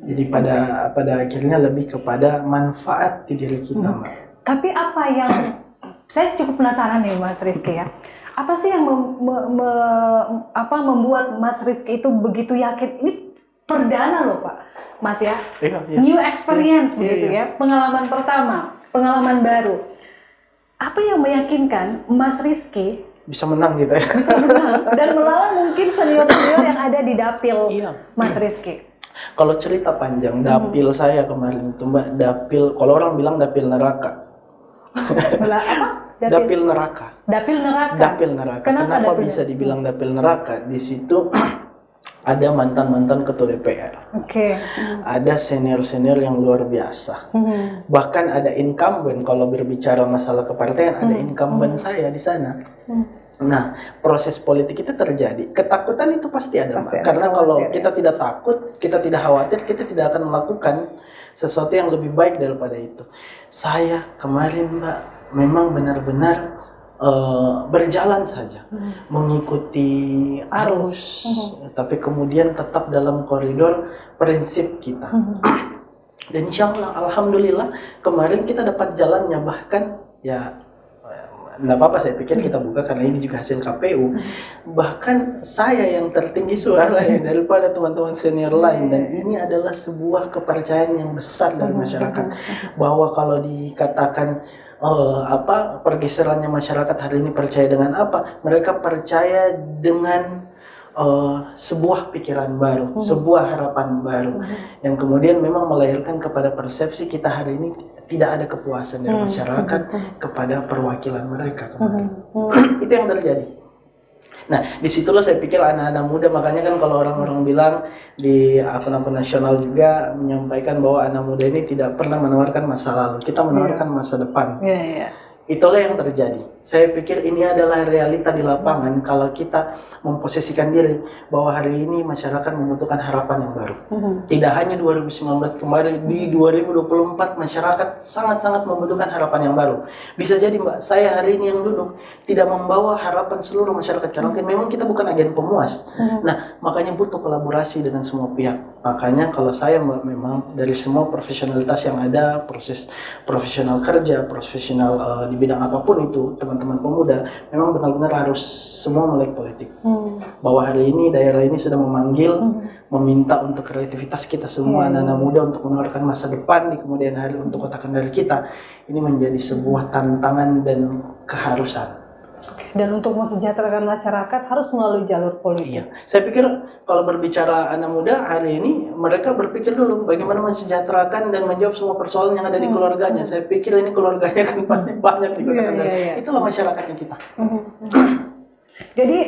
Jadi pada akhirnya lebih kepada manfaat di diri kita, Mbak. Tapi apa yang saya cukup penasaran nih Mas Rizky ya, apa sih yang membuat Mas Rizky itu begitu yakin? Ini perdana loh Pak Mas ya, new experience begitu ya, pengalaman pertama, pengalaman baru. Apa yang meyakinkan Mas Rizky bisa menang gitu ya? Bisa menang dan melawan mungkin senior-senior yang ada di dapil Mas Rizky? Kalau cerita panjang, dapil saya kemarin itu Mbak, dapil, kalau orang bilang dapil neraka. Apa? Dapil neraka. Dapil neraka. Dapil neraka. Kenapa bisa dibilang dapil neraka? Di situ ada mantan-mantan ketua DPR, ada senior-senior yang luar biasa, bahkan ada incumbent. Kalau berbicara masalah kepartaian, ada incumbent saya di sana. Nah, proses politik itu terjadi, ketakutan itu pasti ada, Mbak. Karena kalau kita tidak takut, kita tidak khawatir, kita tidak akan melakukan sesuatu yang lebih baik daripada itu. Saya kemarin, Mbak, memang benar-benar berjalan saja, mengikuti arus, tapi kemudian tetap dalam koridor prinsip kita. Dan insya Allah, alhamdulillah, kemarin kita dapat jalannya, bahkan ya nggak apa-apa, saya pikir kita buka karena ini juga hasil KPU. Bahkan saya yang tertinggi suara ya daripada teman-teman senior lain, dan ini adalah sebuah kepercayaan yang besar dari masyarakat, bahwa kalau dikatakan pergeserannya masyarakat hari ini percaya dengan apa? Mereka percaya dengan sebuah pikiran baru, sebuah harapan baru, yang kemudian memang melahirkan kepada persepsi kita hari ini tidak ada kepuasan dari masyarakat kepada perwakilan mereka kemarin. Itu yang terjadi. Nah, disitulah saya pikir anak-anak muda, makanya kan kalau orang-orang bilang di akun-akun nasional juga menyampaikan bahwa anak muda ini tidak pernah menawarkan masa lalu, kita menawarkan masa depan. Itulah yang terjadi. Saya pikir ini adalah realita di lapangan kalau kita memposisikan diri bahwa hari ini masyarakat membutuhkan harapan yang baru. Tidak hanya 2019 kemarin, di 2024 masyarakat sangat-sangat membutuhkan harapan yang baru. Bisa jadi Mbak, saya hari ini yang duduk tidak membawa harapan seluruh masyarakat, karena memang kita bukan agen pemuas. Nah, makanya butuh kolaborasi dengan semua pihak. Makanya kalau saya Mbak, memang dari semua profesionalitas yang ada, proses profesional kerja, profesional di bidang apapun itu, teman-teman pemuda memang benar-benar harus semua melek politik. Bahwa hari ini daerah ini sudah memanggil, meminta untuk kreativitas kita semua anak-anak muda untuk menawarkan masa depan di kemudian hari untuk kota Kendari kita. Ini menjadi sebuah tantangan dan keharusan. Dan untuk mensejahterakan masyarakat harus melalui jalur politik. Iya, saya pikir kalau berbicara anak muda hari ini, mereka berpikir dulu bagaimana mensejahterakan dan menjawab semua persoalan yang ada di keluarganya. Saya pikir ini keluarganya kan pasti banyak di kota Kendari. Itulah masyarakatnya kita. Jadi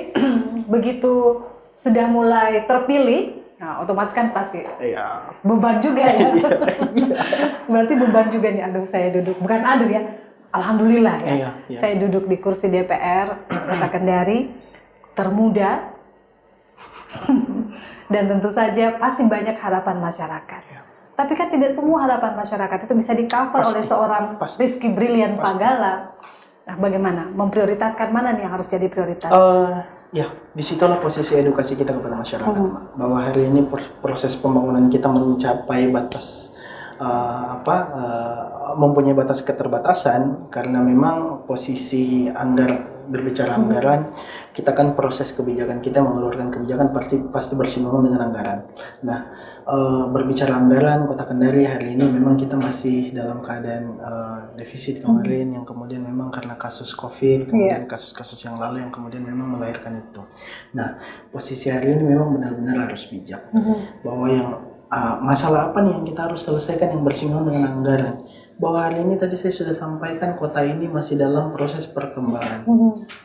begitu sudah mulai terpilih, nah otomatis kan pasti beban juga ya. Berarti beban juga nih, aduh saya duduk, bukan aduh ya. Alhamdulillah ya, saya duduk di kursi DPR Kota Kendari, termuda, dan tentu saja pasti banyak harapan masyarakat. Tapi kan tidak semua harapan masyarakat itu bisa di-cover oleh seorang Rizky Brilian Pagala. Nah, bagaimana? Memprioritaskan mana nih yang harus jadi prioritas? Ya, disitulah posisi edukasi kita kepada masyarakat, bahwa hari ini proses pembangunan kita mencapai batas mempunyai batas keterbatasan, karena memang posisi berbicara anggaran, kita kan proses kebijakan kita mengeluarkan kebijakan pasti bersinggungan dengan anggaran. Nah, berbicara anggaran Kota Kendari hari ini memang kita masih dalam keadaan defisit kemarin, yang kemudian memang karena kasus COVID, kemudian kasus-kasus yang lalu yang kemudian memang melahirkan itu. Nah, posisi hari ini memang benar-benar harus bijak, bahwa yang masalah apa nih yang kita harus selesaikan yang bersinggungan dengan anggaran. Bahwa hari ini tadi saya sudah sampaikan kota ini masih dalam proses perkembangan.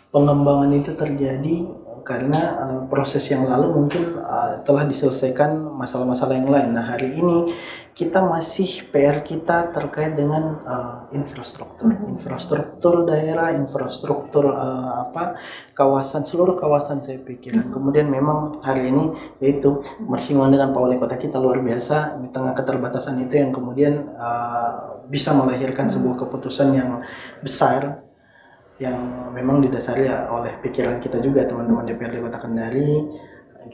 Pengembangan itu terjadi karena proses yang lalu mungkin telah diselesaikan masalah-masalah yang lain. Nah, hari ini kita masih PR kita terkait dengan infrastruktur daerah, infrastruktur kawasan, seluruh kawasan saya pikir. Kemudian memang hari ini yaitu bersinggungan dengan Pak Wali Kota kita luar biasa di tengah keterbatasan itu yang kemudian bisa melahirkan sebuah keputusan yang besar yang memang didasari oleh pikiran kita juga teman-teman DPRD Kota Kendari.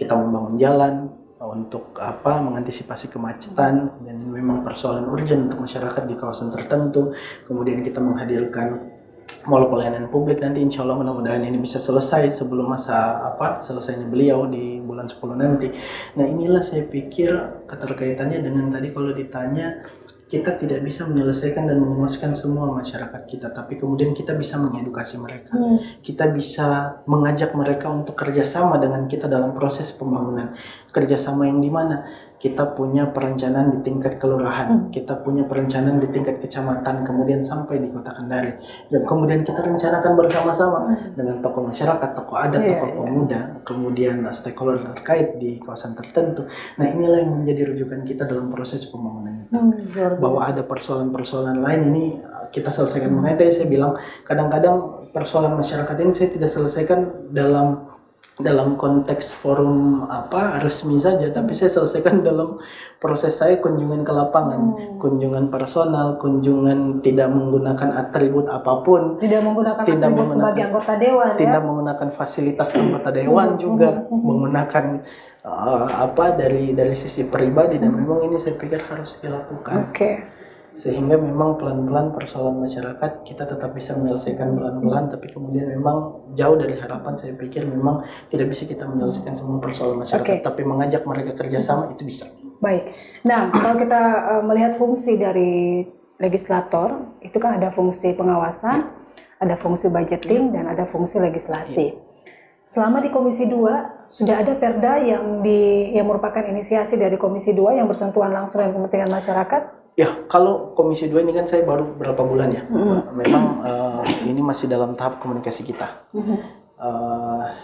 Kita membangun jalan untuk mengantisipasi kemacetan dan ini memang persoalan urgent untuk masyarakat di kawasan tertentu. Kemudian kita menghadirkan mall pelayanan publik, nanti insya Allah mudah-mudahan ini bisa selesai sebelum masa selesainya beliau di bulan 10 nanti. Nah, inilah saya pikir keterkaitannya dengan tadi kalau ditanya kita tidak bisa menyelesaikan dan memuaskan semua masyarakat kita, tapi kemudian kita bisa mengedukasi mereka. Kita bisa mengajak mereka untuk kerjasama dengan kita dalam proses pembangunan. Kerjasama yang dimana kita punya perencanaan di tingkat kelurahan, kita punya perencanaan di tingkat kecamatan, kemudian sampai di Kota Kendari. Dan kemudian kita rencanakan bersama-sama dengan tokoh masyarakat, tokoh adat, tokoh pemuda, kemudian stakeholder terkait di kawasan tertentu. Nah, inilah yang menjadi rujukan kita dalam proses pembangunan itu. Bahwa ada persoalan-persoalan lain ini kita selesaikan. Makanya tadi saya bilang kadang-kadang persoalan masyarakat ini saya tidak selesaikan dalam konteks forum resmi saja, tapi saya selesaikan dalam proses saya kunjungan ke lapangan, kunjungan personal, kunjungan tidak menggunakan atribut apapun, tidak menggunakan atribut sebagai anggota dewan, tidak menggunakan fasilitas anggota dewan juga, menggunakan dari sisi pribadi, dan memang ini saya pikir harus dilakukan. Sehingga memang pelan-pelan persoalan masyarakat kita tetap bisa menyelesaikan pelan-pelan, tapi kemudian memang jauh dari harapan. Saya pikir memang tidak bisa kita menyelesaikan semua persoalan masyarakat, tapi mengajak mereka kerjasama itu bisa. Baik. Nah, kalau kita melihat fungsi dari legislator, itu kan ada fungsi pengawasan, ada fungsi budgeting, dan ada fungsi legislasi. Selama di Komisi 2, sudah ada perda yang merupakan inisiasi dari Komisi 2 yang bersentuhan langsung dengan kepentingan masyarakat? Ya, kalau Komisi 2 ini kan saya baru berapa bulan ya. Memang ini masih dalam tahap komunikasi kita.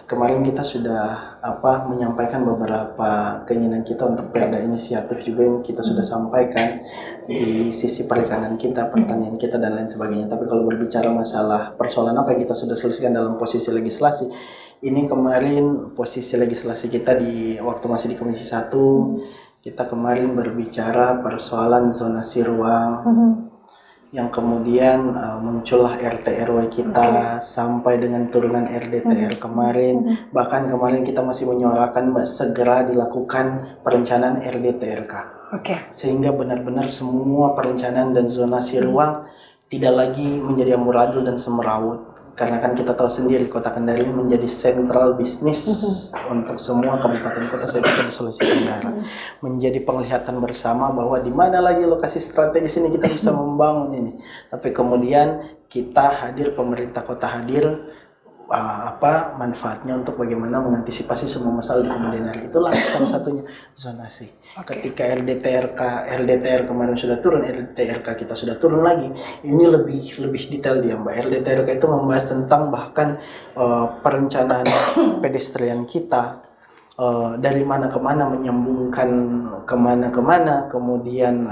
Kemarin kita sudah menyampaikan beberapa keinginan kita untuk perda inisiatif juga yang kita sudah sampaikan di sisi perikanan kita, pertanian kita, dan lain sebagainya. Tapi kalau berbicara masalah persoalan apa yang kita sudah selesaikan dalam posisi legislasi, ini kemarin posisi legislasi kita di waktu masih di Komisi 1, kita kemarin berbicara persoalan zonasi ruang, yang kemudian muncullah RT RW kita sampai dengan turunan RDTR kemarin. Bahkan kemarin kita masih menyuarakan segera dilakukan perencanaan RDTRK. Sehingga benar-benar semua perencanaan dan zonasi ruang tidak lagi menjadi amburadul dan semrawut. Karena kan kita tahu sendiri Kota Kendari menjadi sentral bisnis untuk semua kabupaten kota saya pikir di Sulawesi Tenggara. Menjadi penglihatan bersama bahwa di mana lagi lokasi strategis ini kita bisa membangun ini. Tapi kemudian kita hadir, pemerintah kota hadir, manfaatnya untuk bagaimana mengantisipasi semua masalah di kemudian hari. Itulah salah satunya zonasi. Ketika RDTR kemarin sudah turun, RDTRK kita sudah turun lagi. Ini lebih detail dia, Mbak. RDTRK itu membahas tentang bahkan perencanaan pedestrian kita, dari mana ke mana, menyambungkan kemana, kemudian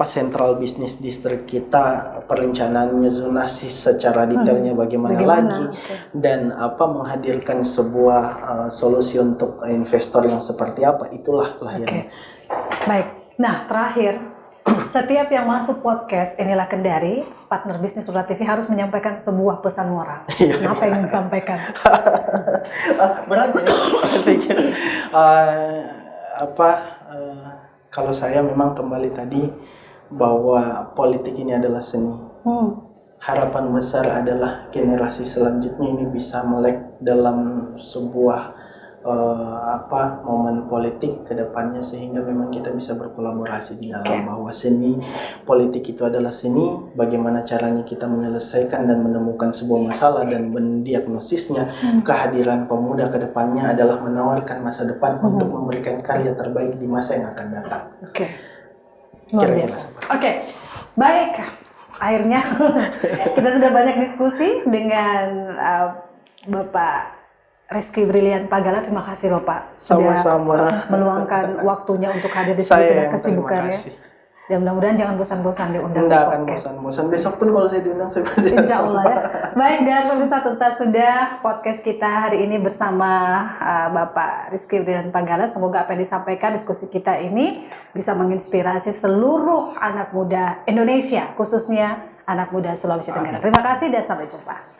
sentral bisnis distrik kita, perencanaannya, zonasi secara detailnya bagaimana lagi, dan menghadirkan sebuah solusi untuk investor yang seperti apa, itulah lahirnya. Baik, nah terakhir, setiap yang masuk podcast Inilah Kendari, partner bisnis Surat TV harus menyampaikan sebuah pesan moral. Apa yang disampaikan? Berat ya, saya pikir. Kalau saya memang kembali tadi bahwa politik ini adalah seni. Harapan besar adalah generasi selanjutnya ini bisa melek dalam sebuah momen politik ke depannya, sehingga memang kita bisa berkolaborasi di dalam bahwa seni politik itu adalah seni, bagaimana caranya kita menyelesaikan dan menemukan sebuah masalah dan mendiagnosisnya. Kehadiran pemuda ke depannya adalah menawarkan masa depan untuk memberikan karya terbaik di masa yang akan datang. Luar biasa. Baik, akhirnya kita sudah banyak diskusi dengan Bapak Rizky Brilian Pagala. Terima kasih loh Pak, Sama-sama meluangkan waktunya untuk hadir di sini dengan kesibukannya. Dan mudah-mudahan jangan bosan-bosan diundang. Tidak akan bosan-bosan. Besok pun kalau saya diundang saya pasti. Insya Allah ya. Baik, dan pemirsa, tuntas sudah podcast kita hari ini bersama Bapak Rizky Brilian Pagala. Semoga apa yang disampaikan diskusi kita ini bisa menginspirasi seluruh anak muda Indonesia, khususnya anak muda Sulawesi Tenggara. Terima kasih dan sampai jumpa.